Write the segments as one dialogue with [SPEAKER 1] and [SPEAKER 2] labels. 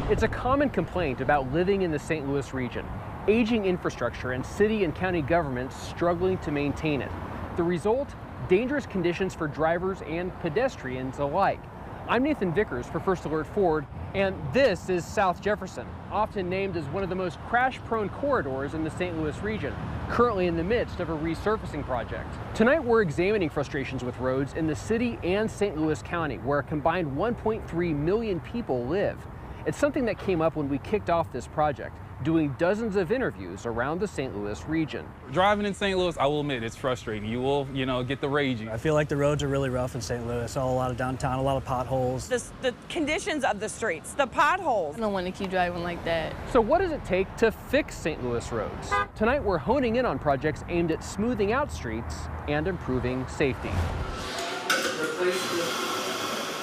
[SPEAKER 1] It's a common complaint about living in the St. Louis region. Aging infrastructure and city and county governments struggling to maintain it. The result? Dangerous conditions for drivers and pedestrians alike. I'm Nathan Vickers for First Alert Ford, and this is South Jefferson, often named as one of the most crash-prone corridors in the St. Louis region, currently in the midst of a resurfacing project. Tonight we're examining frustrations with roads in the city and St. Louis County, where a combined 1.3 million people live. It's something that came up when we kicked off this project, doing dozens of interviews around the St. Louis region.
[SPEAKER 2] Driving in St. Louis, I will admit, it's frustrating. You will, get the raging.
[SPEAKER 3] I feel like the roads are really rough in St. Louis. A lot of downtown, a lot of potholes.
[SPEAKER 4] The conditions of the streets, the potholes.
[SPEAKER 5] I don't want to keep driving like that.
[SPEAKER 1] So what does it take to fix St. Louis roads? Tonight we're honing in on projects aimed at smoothing out streets and improving safety.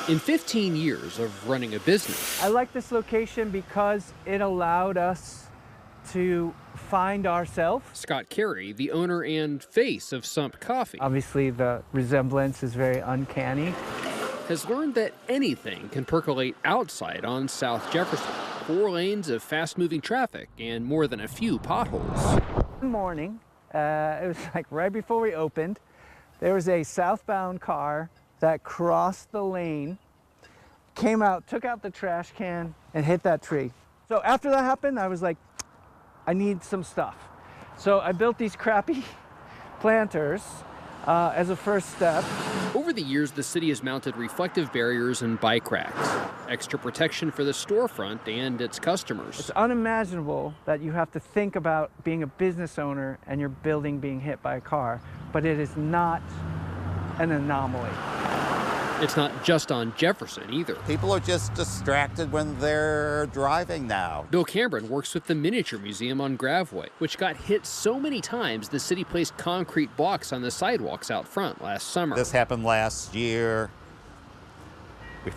[SPEAKER 1] In 15 years of running a business,
[SPEAKER 6] I like this location because it allowed us to find ourselves.
[SPEAKER 1] Scott Carey, the owner and face of Sump Coffee,
[SPEAKER 6] Obviously, the resemblance is very uncanny.
[SPEAKER 1] has learned that anything can percolate outside on South Jefferson. 4 lanes of fast-moving traffic and more than a few potholes.
[SPEAKER 6] One morning, it was like right before we opened, there was a southbound car that crossed the lane, came out, took out the trash can, and hit that tree. So after that happened, I was like, I need some stuff. So I built these crappy planters as a first step.
[SPEAKER 1] Over the years, the city has mounted reflective barriers and bike racks, extra protection for the storefront and its customers.
[SPEAKER 6] It's unimaginable that you have to think about being a business owner and your building being hit by a car, but it is not an anomaly.
[SPEAKER 1] It's not just on Jefferson either.
[SPEAKER 7] People are just distracted when they're driving now.
[SPEAKER 1] Bill Cameron works with the Miniature Museum on Graveway, which got hit so many times the city placed concrete blocks on the sidewalks out front last summer.
[SPEAKER 7] This happened last year.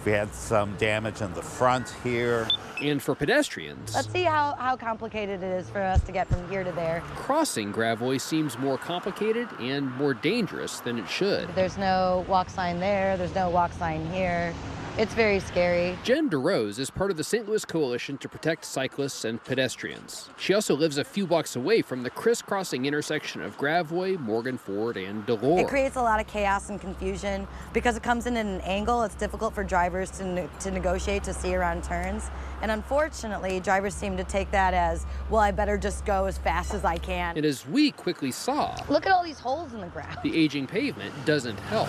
[SPEAKER 7] We had some damage in the front here.
[SPEAKER 1] And for pedestrians,
[SPEAKER 8] Let's see how complicated it is for us to get from here to there.
[SPEAKER 1] crossing Graveway seems more complicated and more dangerous than it should.
[SPEAKER 8] There's no walk sign there, there's no walk sign here. It's very scary.
[SPEAKER 1] Jen DeRose is part of the St. Louis Coalition to Protect Cyclists and Pedestrians. She also lives a few blocks away from the crisscrossing intersection of Graveway, Morgan Ford, and Delore.
[SPEAKER 8] It creates a lot of chaos and confusion. Because it comes in at an angle, it's difficult for drivers to negotiate, to see around turns. And unfortunately, drivers seem to take that as, well, I better just go as fast as I can.
[SPEAKER 1] And as we quickly saw,
[SPEAKER 8] Look at all these holes in the ground.
[SPEAKER 1] the aging pavement doesn't help,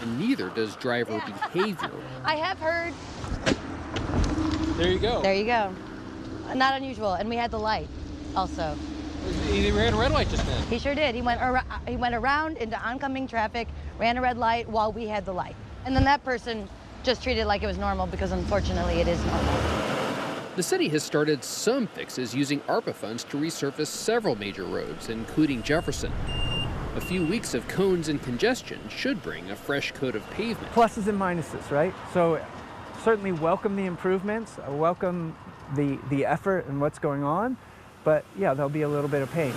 [SPEAKER 1] and neither does driver behavior.
[SPEAKER 8] I have heard.
[SPEAKER 1] There you go.
[SPEAKER 8] There you go. Not unusual. And we had the light also.
[SPEAKER 1] He ran a red light just then.
[SPEAKER 8] He sure did. He went around into oncoming traffic, ran a red light while we had the light. And then that person just treated it like it was normal because unfortunately it is normal.
[SPEAKER 1] The city has started some fixes using ARPA funds to resurface several major roads, including Jefferson. A few weeks of cones and congestion should bring a fresh coat of pavement.
[SPEAKER 6] Pluses and minuses, right? So certainly welcome the improvements, welcome the effort and what's going on, but yeah, there'll be a little bit of pain.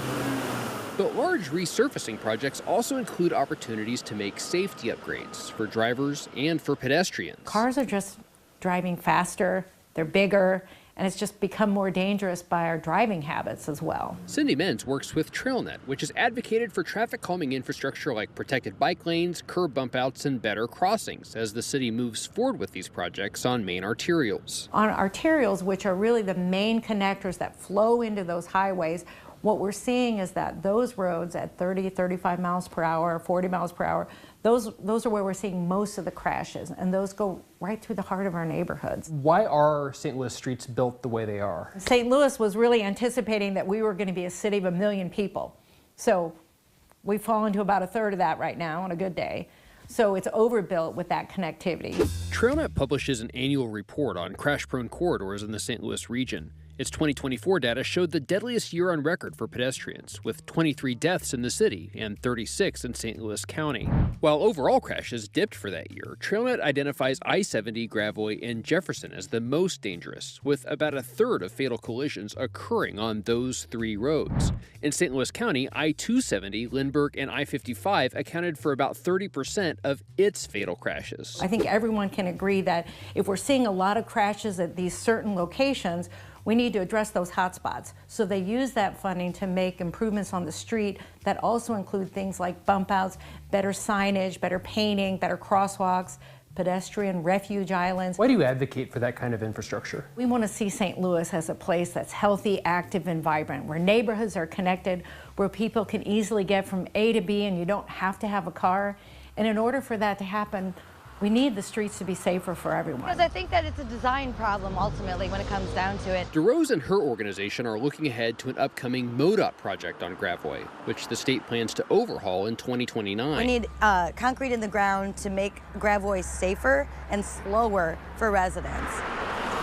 [SPEAKER 1] But large resurfacing projects also include opportunities to make safety upgrades for drivers and for pedestrians.
[SPEAKER 9] Cars are just driving faster, they're bigger, and it's just become more dangerous by our driving habits as well.
[SPEAKER 1] Cindy Menz works with TrailNet, which has advocated for traffic calming infrastructure like protected bike lanes, curb bump outs, and better crossings as the city moves forward with these projects on main arterials.
[SPEAKER 9] On arterials, which are really the main connectors that flow into those highways, what we're seeing is that those roads at 30, 35 miles per hour, 40 miles per hour, those are where we're seeing most of the crashes, and those go right through the heart of our neighborhoods.
[SPEAKER 1] Why are St. Louis streets built the way they are?
[SPEAKER 9] St. Louis was really anticipating that we were going to be a city of 1 million people. So we've fallen to about a third of that right now on a good day. So it's overbuilt with that connectivity.
[SPEAKER 1] TrailNet publishes an annual report on crash-prone corridors in the St. Louis region. Its 2024 data showed the deadliest year on record for pedestrians, with 23 deaths in the city and 36 in St. Louis County. While overall crashes dipped for that year, TrailNet identifies I-70, Gravois, and Jefferson as the most dangerous, with about a third of fatal collisions occurring on those three roads. In St. Louis County, I-270, Lindbergh, and I-55 accounted for about 30% of its fatal crashes.
[SPEAKER 9] I think everyone can agree that if we're seeing a lot of crashes at these certain locations, we need to address those hotspots. So they use that funding to make improvements on the street that also include things like bump outs, better signage, better painting, better crosswalks, pedestrian refuge islands.
[SPEAKER 1] Why do you advocate for that kind of infrastructure?
[SPEAKER 9] We want to see St. Louis as a place that's healthy, active, and vibrant, where neighborhoods are connected, where people can easily get from A to B and you don't have to have a car. And in order for that to happen, we need the streets to be safer for everyone.
[SPEAKER 8] Because I think that it's a design problem ultimately when it comes down to it.
[SPEAKER 1] DeRose and her organization are looking ahead to an upcoming MoDOT project on Gravois, which the state plans to overhaul in 2029.
[SPEAKER 8] We need concrete in the ground to make Gravois safer and slower for residents.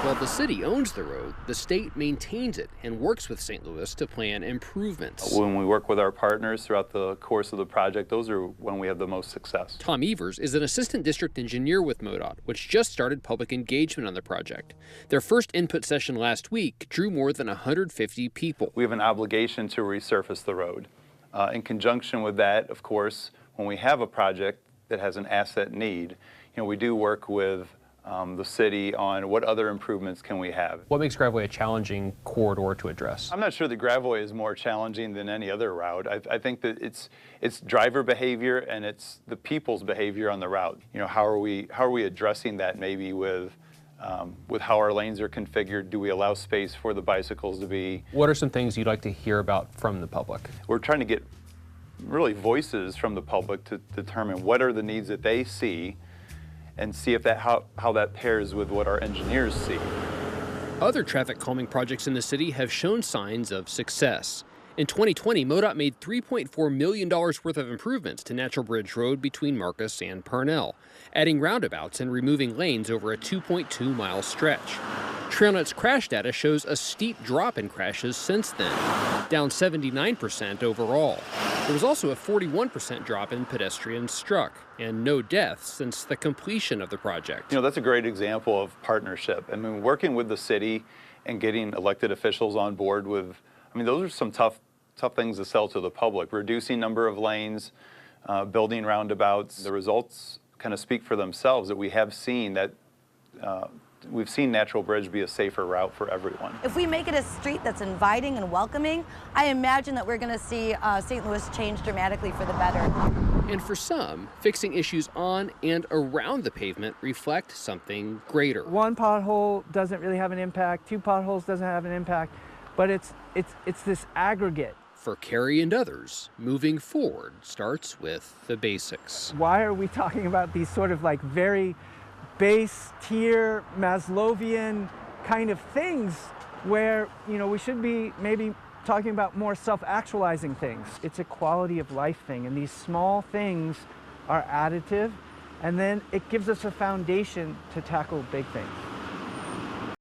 [SPEAKER 1] While the city owns the road, the state maintains it and works with St. Louis to plan improvements.
[SPEAKER 5] When we work with our partners throughout the course of the project, those are when we have the most success.
[SPEAKER 1] Tom Evers is an assistant district engineer with MoDOT, which just started public engagement on the project. Their first input session last week drew more than 150 people.
[SPEAKER 5] We have an obligation to resurface the road. In conjunction with that, of course, when we have a project that has an asset need, we do work with the city on what other improvements can we have.
[SPEAKER 1] What makes Gravois a challenging corridor to address?
[SPEAKER 5] I'm not sure that Gravois is more challenging than any other route. I think that it's driver behavior and it's the people's behavior on the route. How are we addressing that maybe with how our lanes are configured? Do we allow space for the bicycles to be? What
[SPEAKER 1] are some things you'd like to hear about from the public?
[SPEAKER 5] We're trying to get really voices from the public to determine what are the needs that they see and see if how that pairs with what our engineers see.
[SPEAKER 1] Other traffic calming projects in the city have shown signs of success. In 2020, MoDOT made $3.4 million worth of improvements to Natural Bridge Road between Marcus and Parnell, adding roundabouts and removing lanes over a 2.2-mile stretch. TrailNet's crash data shows a steep drop in crashes since then, down 79% overall. There was also a 41% drop in pedestrians struck, and no deaths since the completion of the project.
[SPEAKER 5] That's a great example of partnership. I mean, working with the city and getting elected officials on board with, those are some tough things to sell to the public. Reducing number of lanes, building roundabouts. The results kind of speak for themselves, that we have seen that we've seen Natural Bridge be a safer route for everyone.
[SPEAKER 8] If we make it a street that's inviting and welcoming, I imagine that we're going to see St. Louis change dramatically for the better.
[SPEAKER 1] And for some, fixing issues on and around the pavement reflect something greater.
[SPEAKER 6] One pothole doesn't really have an impact, two potholes doesn't have an impact, but it's this aggregate.
[SPEAKER 1] For Carrie and others, moving forward starts with the basics.
[SPEAKER 6] Why are we talking about these sort of like very base tier Maslowian kind of things where we should be maybe talking about more self-actualizing things? It's a quality of life thing, and these small things are additive, and then it gives us a foundation to tackle big things.